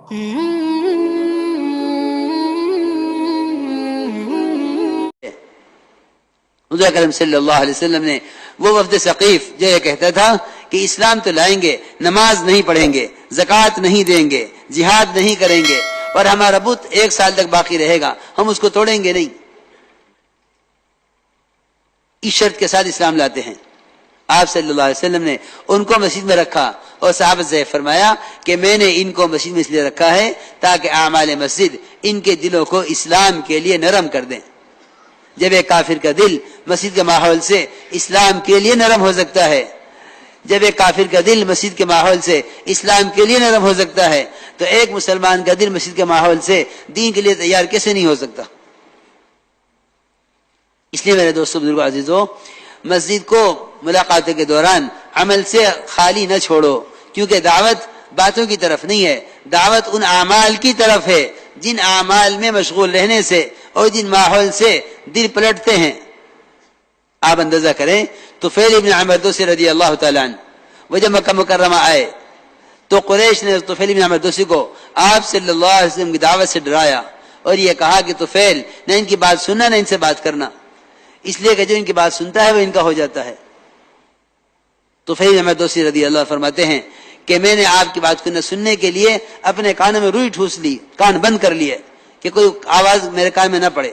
حضور اکرم صلی اللہ علیہ وسلم نے وہ وفد ثقیف جو یہ کہتا تھا کہ اسلام تو لائیں گے، نماز نہیں پڑھیں گے، زکوٰۃ نہیں دیں گے، جہاد نہیں کریں گے، اور ہمارا بت 1 سال تک باقی رہے گا، ہم اس کو توڑیں گے نہیں، اس شرط کے ساتھ اسلام لاتے ہیں۔ آپ صلی اللہ علیہ وسلم نے ان کو مسجد میں رکھا اور صحابہ سے فرمایا کہ میں نے ان کو مسجد میں اس لیے رکھا ہے تاکہ اعمال مسجد ان کے دلوں کو اسلام کے لیے نرم کر دیں۔ جب ایک کافر کا دل مسجد کے ماحول سے اسلام کے لیے نرم ہو سکتا ہے، جب ایک کافر کا دل مسجد کے ماحول سے اسلام کے لیے نرم ہو سکتا ہے، تو ایک مسلمان کا دل مسجد کے ماحول سے دین کے لیے تیار کیسے نہیں ہو سکتا؟ اس لیے میرے دوستو، بزرگوں، عزیزوں، مسجد کو ملاقاتوں کے دوران عمل سے خالی نہ چھوڑو، کیونکہ دعوت باتوں کی طرف نہیں ہے، دعوت ان اعمال کی طرف ہے جن اعمال میں مشغول رہنے سے اور جن ماحول سے دل پلٹتے ہیں۔ آپ اندازہ کریں، طفیل ابن عمر دوسی رضی اللہ تعالیٰ عنہ وہ جب مکہ مکرمہ آئے تو قریش نے طفیل ابن عمر دوسی کو آپ صلی اللہ علیہ وسلم کی دعوت سے ڈرایا اور یہ کہا کہ طفیل، نہ ان کی بات سننا نہ ان سے بات کرنا، اس لیے کہ جو ان کی بات سنتا ہے وہ ان کا ہو جاتا ہے۔ طفیل ابن عمر دوسی رضی اللہ فرماتے ہیں کہ میں نے آپ کی بات کو نہ سننے کے لیے اپنے کانوں میں روئی ٹھوس لی، کان بند کر لیے کہ کوئی آواز میرے کان میں نہ پڑے۔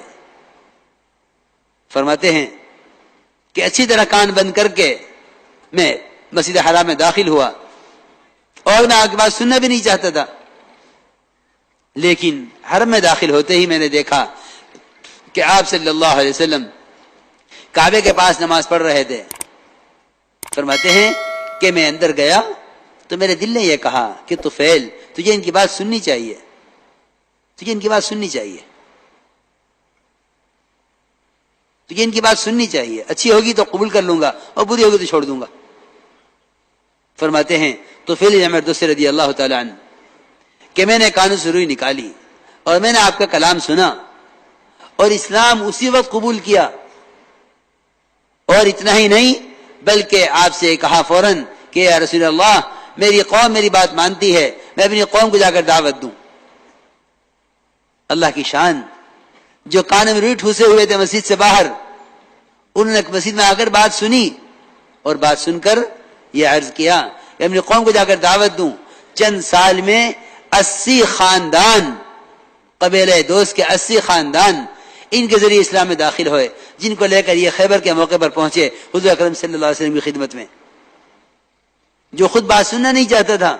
فرماتے ہیں کہ اچھی طرح کان بند کر کے میں مسجد حرام میں داخل ہوا اور میں آپ کی بات سننا بھی نہیں چاہتا تھا، لیکن حرم میں داخل ہوتے ہی میں نے دیکھا کہ آپ صلی اللہ علیہ وسلم کعبے کے پاس نماز پڑھ رہے تھے۔ فرماتے ہیں کہ میں اندر گیا تو میرے دل نے یہ کہا کہ طفیل، تجھے ان کی بات سننی چاہیے، تجھے ان کی بات سننی چاہیے، تجھے ان کی بات سننی چاہیے، اچھی ہوگی تو قبول کر لوں گا اور بری ہوگی تو چھوڑ دوں گا۔ فرماتے ہیں طفیل ابن عمر دوسی رضی اللہ تعالیٰ عنہ کہ میں نے کانوں سے روئی نکالی اور میں نے آپ کا کلام سنا اور اسلام اسی وقت قبول کیا، اور اتنا ہی نہیں بلکہ آپ سے کہا فوراً کہ یا رسول اللہ، میری قوم میری بات مانتی ہے، میں اپنی قوم کو جا کر دعوت دوں۔ اللہ کی شان، جو کان میں روئی ٹھوسے ہوئے تھے مسجد سے باہر، انہوں نے مسجد میں آ کر بات سنی اور بات سن کر یہ عرض کیا کہ اپنی قوم کو جا کر دعوت دوں۔ چند سال میں 80 خاندان، قبیلہ دوست کے 80 خاندان ان کے ذریعے اسلام میں داخل ہوئے، جن کو لے کر یہ خیبر کے موقع پر پہنچے حضور اکرم صلی اللہ علیہ وسلم کی خدمت میں۔ جو خود بات سننا نہیں چاہتا تھا،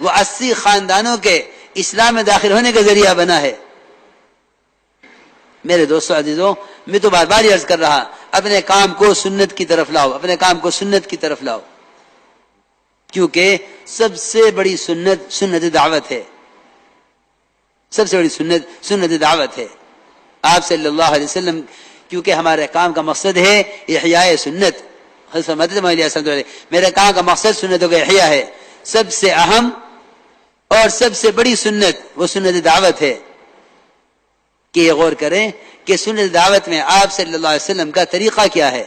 وہ 80 خاندانوں کے اسلام میں داخل ہونے کا ذریعہ بنا ہے۔ میرے دوستو عزیزوں، میں تو بار بار عرض کر رہا، اپنے کام کو سنت کی طرف لاؤ، اپنے کام کو سنت کی طرف لاؤ، کیونکہ سب سے بڑی سنت سنت دعوت ہے، سب سے بڑی سنت سنت دعوت ہے۔ آپ صلی اللہ علیہ وسلم، کیونکہ ہمارے کام کا مقصد ہے احیاء سنت، میرے کام کا مقصد سنتوں کا احیاء ہے۔ سب سے اہم اور سب سے بڑی سنت وہ سنت دعوت ہے کہ یہ غور کریں کہ سنت دعوت میں آپ صلی اللہ علیہ وسلم کا طریقہ کیا ہے،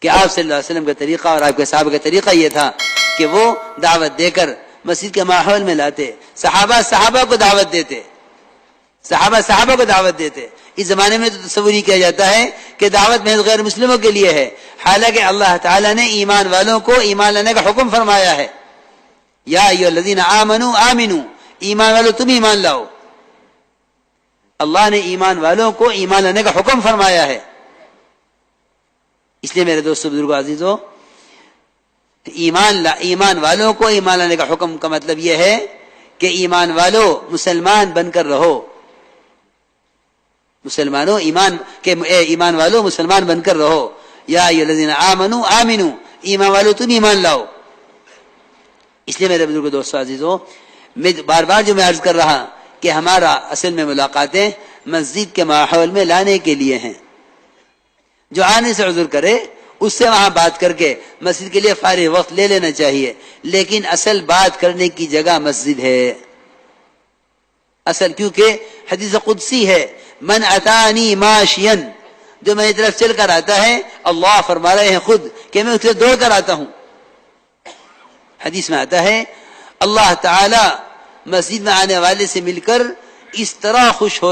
کہ آپ صلی اللہ علیہ وسلم کا طریقہ اور آپ کے صحابہ کا طریقہ یہ تھا کہ وہ دعوت دے کر مسجد کے ماحول میں لاتے، صحابہ کو دعوت دیتے، صحابہ کو دعوت دیتے۔ اس زمانے میں تو تصور ہی کیا جاتا ہے کہ دعوت محض غیر مسلموں کے لیے ہے، حالانکہ اللہ تعالیٰ نے ایمان والوں کو ایمان لانے کا حکم فرمایا ہے۔ یا ایھا الذین آمنوا آمنوا، ایمان والوں تم ایمان لاؤ۔ اللہ نے ایمان والوں کو ایمان لانے کا حکم فرمایا ہے۔ اس لیے میرے دوستو، بزرگوں، عزیزوں، ایمان والوں کو ایمان لانے کا حکم کا مطلب یہ ہے کہ ایمان والوں مسلمان بن کر رہو، مسلمانوں ایمان والوں مسلمان بن کر رہو۔ یا ایھا الذین آمنوا آمنوا، ایمان والوں تم ایمان لاؤ۔ اس لیے میرے بزرگوں، دوستو، عزیزوں، میں بار بار جو میں عرض کر رہا کہ ہمارا اصل میں ملاقاتیں مسجد کے ماحول میں لانے کے لیے ہیں۔ جو آنے سے عذر کرے اس سے وہاں بات کر کے مسجد کے لیے فارغ وقت لے لینا چاہیے، لیکن اصل بات کرنے کی جگہ مسجد ہے اصل، کیونکہ حدیث قدسی ہے، من اتانی ماشین، جو میری طرف چل کر آتا ہے، اللہ فرما رہے ہیں خود کہ میں اسے دوڑ کر آتا ہوں۔ حدیث میں آتا ہے اللہ تعالی مسجد میں آنے والے سے مل کر اس طرح خوش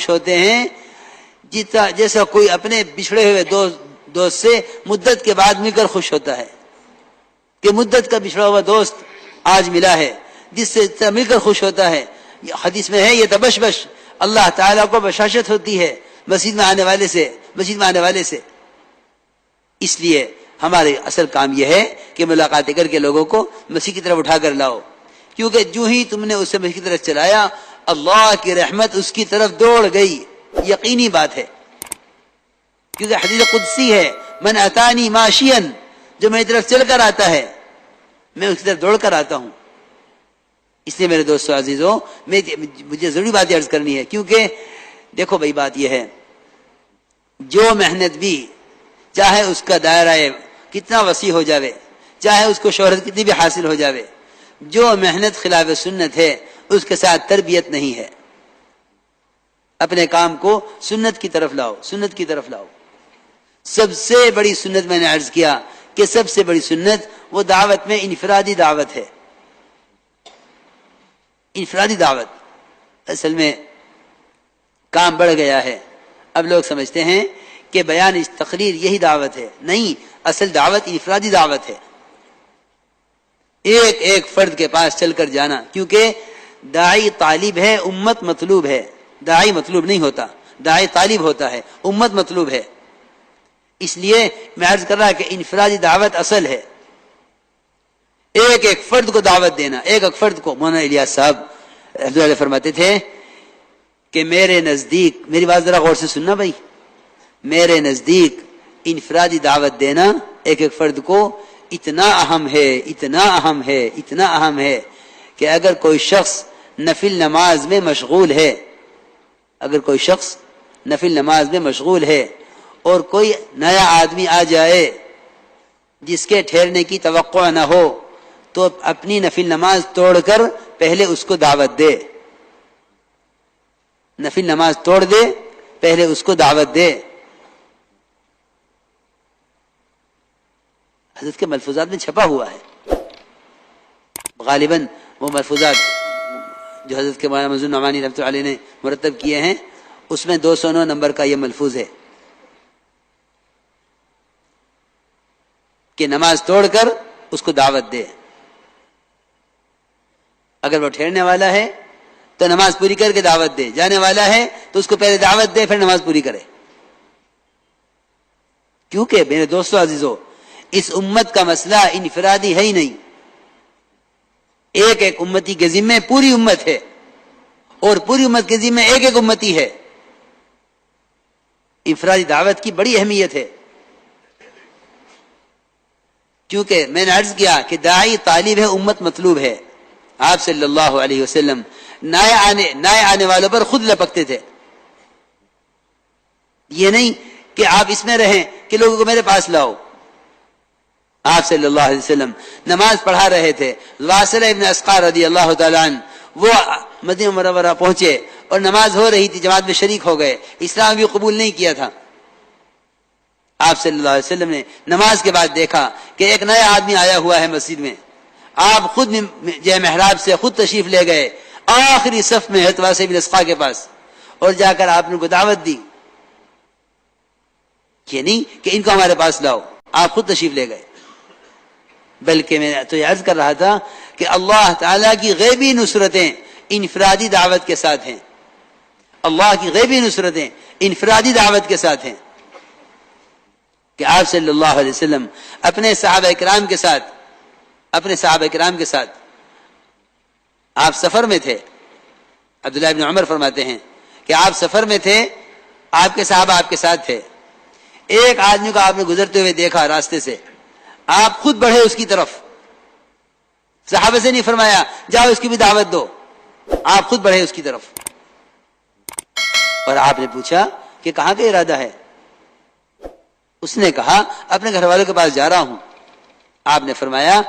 ہوتے ہیں جیسا کوئی اپنے بچھڑے ہوئے دوست سے مدت کے بعد مل کر خوش ہوتا ہے کہ مدت کا بچھڑا ہوا دوست آج ملا ہے، جس سے مل کر خوش ہوتا ہے. حدیث میں ہے یہ تبشبش، اللہ تعالیٰ کو بشاشت ہوتی ہے مسجد میں آنے والے سے. اس لیے ہمارے اصل کام یہ ہے کہ ملاقاتیں کر کے لوگوں کو مسیح کی طرف اٹھا کر لاؤ، کیونکہ جو ہی تم نے اسے مسیح کی طرف چلایا اللہ کی رحمت اس کی طرف دوڑ گئی. یقینی بات ہے، کیونکہ حدیث قدسی ہے، من اتانی ماشین، جو میری طرف چل کر آتا ہے میں اس کی طرف دوڑ کر آتا ہوں. اس لیے میرے دوستو عزیزو، مجھے ضروری بات عرض کرنی ہے، کیونکہ دیکھو بھائی بات یہ ہے، جو محنت بھی چاہے اس کا دائرہ کتنا وسیع ہو جاوے، چاہے اس کو شہرت کتنی بھی حاصل ہو جاوے، جو محنت خلاف سنت ہے اس کے ساتھ تربیت نہیں ہے. اپنے کام کو سنت کی طرف لاؤ. سب سے بڑی سنت میں نے عرض کیا کہ سب سے بڑی سنت وہ دعوت میں انفرادی دعوت ہے. انفرادی دعوت اصل میں کام بڑھ گیا ہے. اب لوگ سمجھتے ہیں کہ بیان اس تقریر یہی دعوت ہے. نہیں، اصل دعوت انفرادی دعوت ہے. ایک فرد کے پاس چل کر جانا، کیونکہ داعی طالب ہے، امت مطلوب ہے. داعی مطلوب نہیں ہوتا، داعی طالب ہوتا ہے، امت مطلوب ہے. اس لیے میں عرض کر رہا کہ انفرادی دعوت اصل ہے. ایک فرد کو دعوت دینا، ایک فرد کو. مولانا الیاس صاحب رحمۃ اللہ علیہ فرماتے تھے کہ میرے نزدیک، میری بات ذرا غور سے سننا بھائی، میرے نزدیک انفرادی دعوت دینا ایک فرد کو اتنا اہم ہے کہ اگر کوئی شخص نفل نماز میں مشغول ہے اور کوئی نیا آدمی آ جائے جس کے ٹھہرنے کی توقع نہ ہو تو اپنی نفل نماز توڑ کر پہلے اس کو دعوت دے. نفل نماز توڑ دے، پہلے اس کو دعوت دے. حضرت کے ملفوظات میں چھپا ہوا ہے، غالباً وہ ملفوظات جو حضرت کے مولانا مظہور نعمانی رحمۃ اللہ علیہ نے مرتب کیے ہیں، اس میں 209 نمبر کا یہ ملفوظ ہے کہ نماز توڑ کر اس کو دعوت دے. اگر وہ ٹھہرنے والا ہے تو نماز پوری کر کے دعوت دے، جانے والا ہے تو اس کو پہلے دعوت دے پھر نماز پوری کرے. کیونکہ میرے دوستو عزیزو، اس امت کا مسئلہ انفرادی ہے ہی نہیں. ایک امتی کے ذمہ پوری امت ہے، اور پوری امت کے ذمہ ایک امتی ہے. انفرادی دعوت کی بڑی اہمیت ہے، کیونکہ میں نے عرض کیا کہ داعی طالب ہے، امت مطلوب ہے. آپ صلی اللہ علیہ وسلم نئے آنے والوں پر خود لپکتے تھے. یہ نہیں کہ آپ اس میں رہیں کہ لوگوں کو میرے پاس لاؤ. آپ صلی اللہ علیہ وسلم نماز پڑھا رہے تھے. واصلہ ابن اسقع رضی اللہ تعالیٰ عنہ وہ مدینہ منورہ پہنچے اور نماز ہو رہی تھی، جماعت میں شریک ہو گئے. اسلام بھی قبول نہیں کیا تھا. آپ صلی اللہ علیہ وسلم نے نماز کے بعد دیکھا کہ ایک نیا آدمی آیا ہوا ہے مسجد میں. آپ خود جو محراب سے خود تشریف لے گئے آخری صف میں حضرت واصلہ ابن اسقع کے پاس، اور جا کر آپ نے ان کو دعوت دی. یہ نہیں کہ ان کو ہمارے پاس لاؤ، آپ خود تشریف لے گئے. بلکہ میں تو یہ عرض کر رہا تھا کہ اللہ تعالیٰ کی غیبی نصرتیں انفرادی دعوت کے ساتھ ہیں. اللہ کی غیبی نصرتیں انفرادی دعوت کے ساتھ ہیں. کہ آپ صلی اللہ علیہ وسلم اپنے صحابہ کرام کے ساتھ آپ سفر میں تھے. عبداللہ ابن عمر فرماتے ہیں کہ آپ سفر میں تھے، آپ کے صحابہ آپ کے ساتھ تھے. ایک آدمی کو آپ نے گزرتے ہوئے دیکھا راستے سے، آپ خود بڑھے اس کی طرف. صحابہ سے نہیں فرمایا جاؤ اس کی بھی دعوت دو، آپ خود بڑھے اس کی طرف. اور آپ نے پوچھا کہ کہاں کا ارادہ ہے؟ اس نے کہا اپنے گھر والوں کے پاس جا رہا ہوں. آپ نے فرمایا